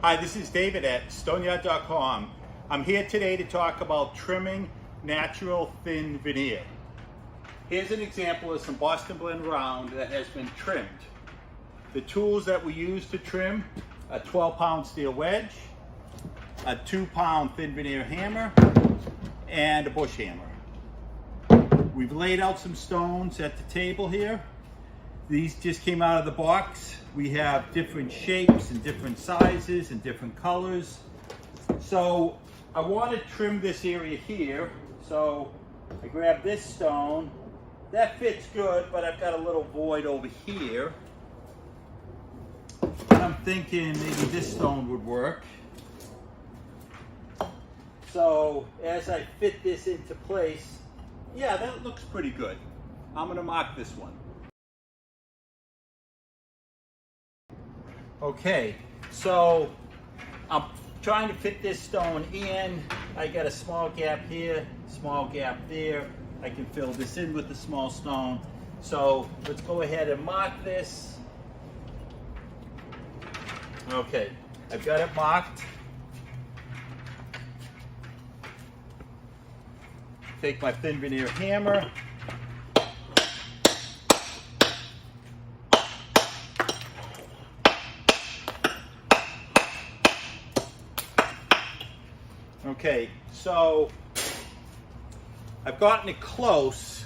Hi, this is David at Stoneyard.com. I'm here today to talk about trimming natural thin veneer. Here's an example of some Boston blend round that has been trimmed. The tools that we use to trim: a 12-pound steel wedge, a 2-pound thin veneer hammer, and a bush hammer. We've laid out some stones at the table here. These just came out of the box. We have different shapes and different sizes and different colors. So I want to trim this area here. So I grab this stone. That fits good, but I've got a little void over here. I'm thinking maybe this stone would work. So as I fit this into place, yeah, that looks pretty good. I'm going to mark this one. Okay, so I'm trying to fit this stone in. I got a small gap here, small gap there. I can fill this in with the small stone. So let's go ahead and mark this. Okay, I've got it marked. Take my thin veneer hammer. Okay, so I've gotten it close,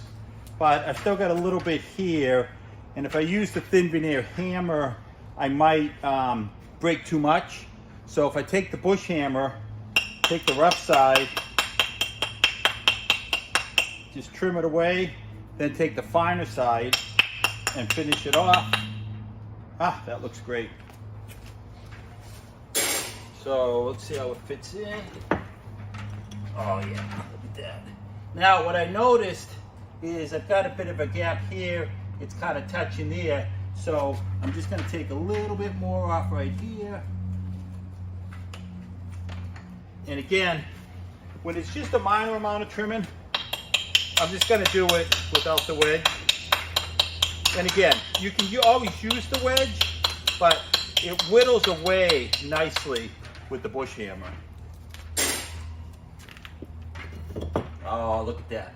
but I've still got a little bit here. And if I use the thin veneer hammer, I might break too much. So if I take the bush hammer, take the rough side, just trim it away, then take the finer side and finish it off. Ah, that looks great. So let's see how it fits in. Oh yeah, look at that. Now what I noticed is I've got a bit of a gap here. It's kind of touching there. So I'm just going to take a little bit more off right here. And again, when it's just a minor amount of trimming, I'm just going to do it without the wedge. And again, you always use the wedge, but it whittles away nicely with the bush hammer. Oh, look at that.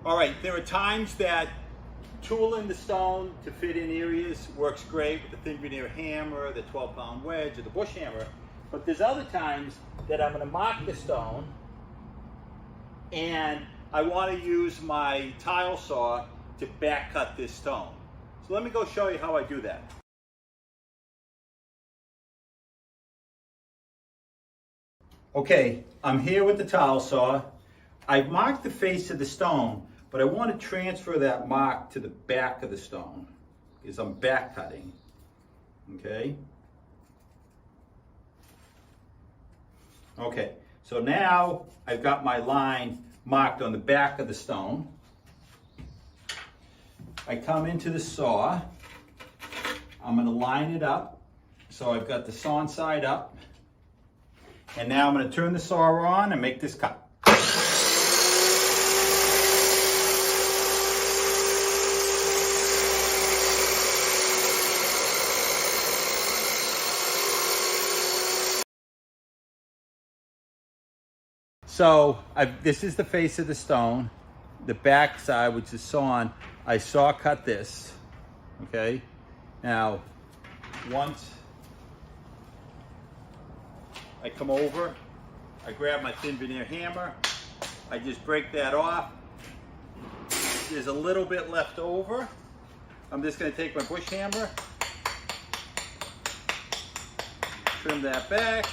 All right, there are times that tooling the stone to fit in areas works great with the thin veneer hammer, the 12-pound wedge, or the bush hammer. But there's other times that I'm going to mark the stone and I want to use my tile saw to back cut this stone. So let me go show you how I do that. Okay, I'm here with the tile saw. I've marked the face of the stone, but I want to transfer that mark to the back of the stone because I'm back cutting. Okay. Okay, so now I've got my line marked on the back of the stone. I come into the saw. I'm going to line it up. So I've got the sawn side up. And now I'm going to turn the saw on and make this cut. So this is the face of the stone. The back side, which is sawn, I saw cut this. Okay. Now, once I come over, I grab my thin veneer hammer, I just break that off. There's a little bit left over. I'm just going to take my bush hammer, trim that back.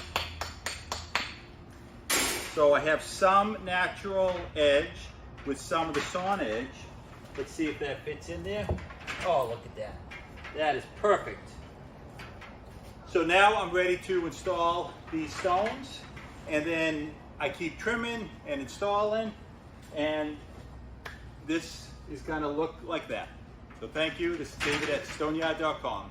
So I have some natural edge with some of the sawn edge. Let's see if that fits in there. Oh, look at that. That is perfect. So now I'm ready to install these stones, and then I keep trimming and installing, and this is going to look like that. So thank you. This is David at Stoneyard.com.